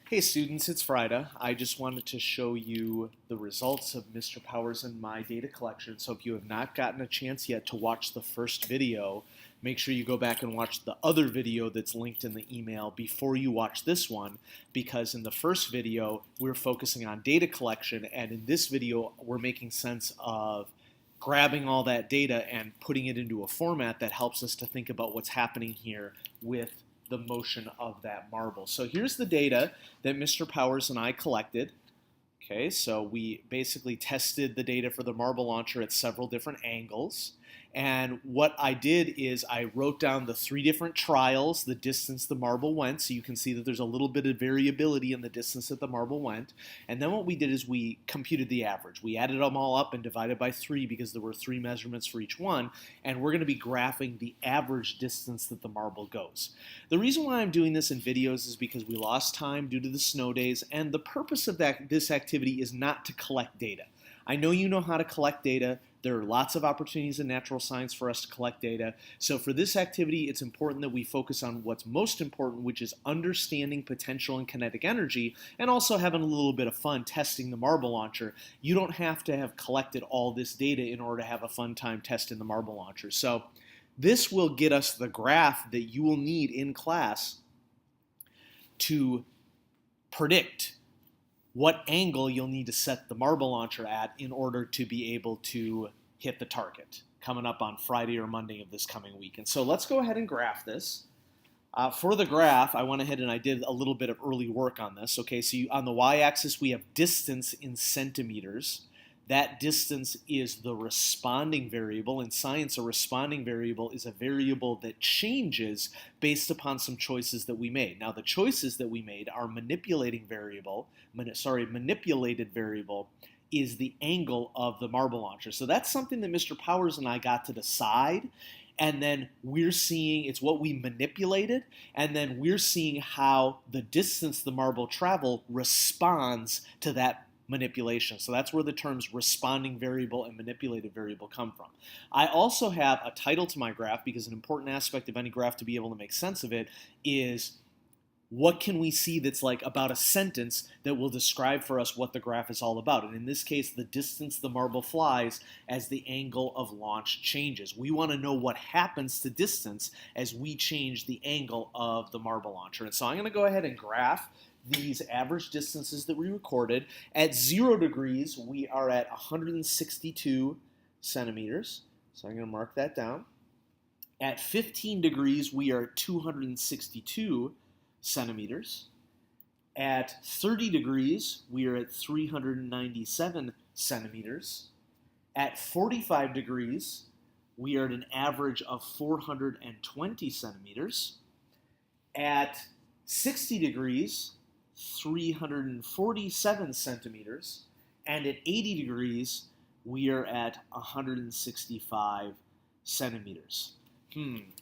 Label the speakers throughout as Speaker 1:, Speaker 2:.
Speaker 1: Hey students, it's Friday. I just wanted to show you the results of Mr. Powers and my data collection. So if you have not gotten a chance yet to watch the first video, make sure you go back and watch the other video that's linked in the email before you watch this one, because in the first video we're focusing on data collection, and in this video we're making sense of grabbing all that data and putting it into a format that helps us to think about what's happening here with the motion of that marble. So here's the data that Mr. Powers and I collected. Okay, so we basically tested the data for the marble launcher at several different angles. And what I did is I wrote down the 3 different trials, the distance the marble went, so you can see that there's a little bit of variability in the distance that the marble went. And then what we did is we computed the average. We added them all up and divided by 3 because there were 3 measurements for each one, and we're going to be graphing the average distance that the marble goes. The reason why I'm doing this in videos is because we lost time due to the snow days, and the purpose of this activity is not to collect data. I know you know how to collect data. There are lots of opportunities in natural science for us to collect data. So for this activity, it's important that we focus on what's most important, which is understanding potential and kinetic energy, and also having a little bit of fun testing the marble launcher. You don't have to have collected all this data in order to have a fun time testing the marble launcher. So this will get us the graph that you will need in class to predict what angle you'll need to set the marble launcher at in order to be able to hit the target coming up on Friday or Monday of this coming week. And so let's go ahead and graph this. For the graph, I went ahead and I did a little bit of early work on this. Okay, so on the y-axis we have distance in centimeters. That distance is the responding variable. In science, a responding variable is a variable that changes based upon some choices that we made. Now, the choices that we made are manipulated variable is the angle of the marble launcher. So that's something that Mr. Powers and I got to decide. And then we're seeing, it's what we manipulated, and then we're seeing how the distance the marble travel responds to that manipulation. So that's where the terms responding variable and manipulated variable come from. I also have a title to my graph because an important aspect of any graph to be able to make sense of it is what can we see that's like about a sentence that will describe for us what the graph is all about. And in this case, the distance the marble flies as the angle of launch changes. We want to know what happens to distance as we change the angle of the marble launcher. And so I'm going to go ahead and graph these average distances that we recorded. At 0 degrees, we are at 162 centimeters. So I'm going to mark that down. At 15 degrees, we are at 262 centimeters. At 30 degrees, we are at 397 centimeters. At 45 degrees, we are at an average of 420 centimeters. At 60 degrees, 347 centimeters, and at 80 degrees, we are at 165 centimeters.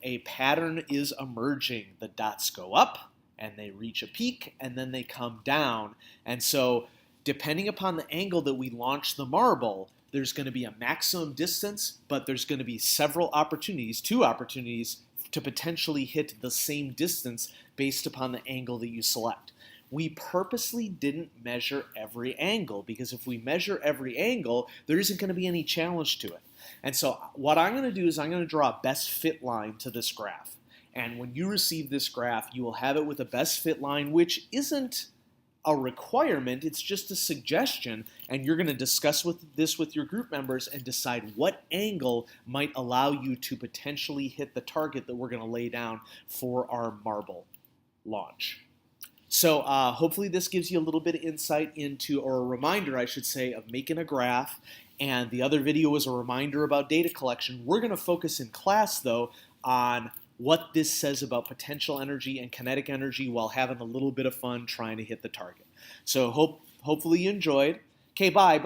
Speaker 1: A pattern is emerging. The dots go up, and they reach a peak, and then they come down. And so, depending upon the angle that we launch the marble, there's going to be a maximum distance, but there's going to be several opportunities, 2 opportunities, to potentially hit the same distance based upon the angle that you select. We purposely didn't measure every angle because if we measure every angle, there isn't going to be any challenge to it. And so what I'm going to do is I'm going to draw a best fit line to this graph. And when you receive this graph, you will have it with a best fit line, which isn't a requirement, it's just a suggestion, and you're going to discuss this with your group members and decide what angle might allow you to potentially hit the target that we're going to lay down for our marble launch. So hopefully this gives you a little bit of insight into, or a reminder, I should say, of making a graph. And the other video was a reminder about data collection. We're going to focus in class, though, on what this says about potential energy and kinetic energy while having a little bit of fun trying to hit the target. So hopefully you enjoyed. Okay, bye.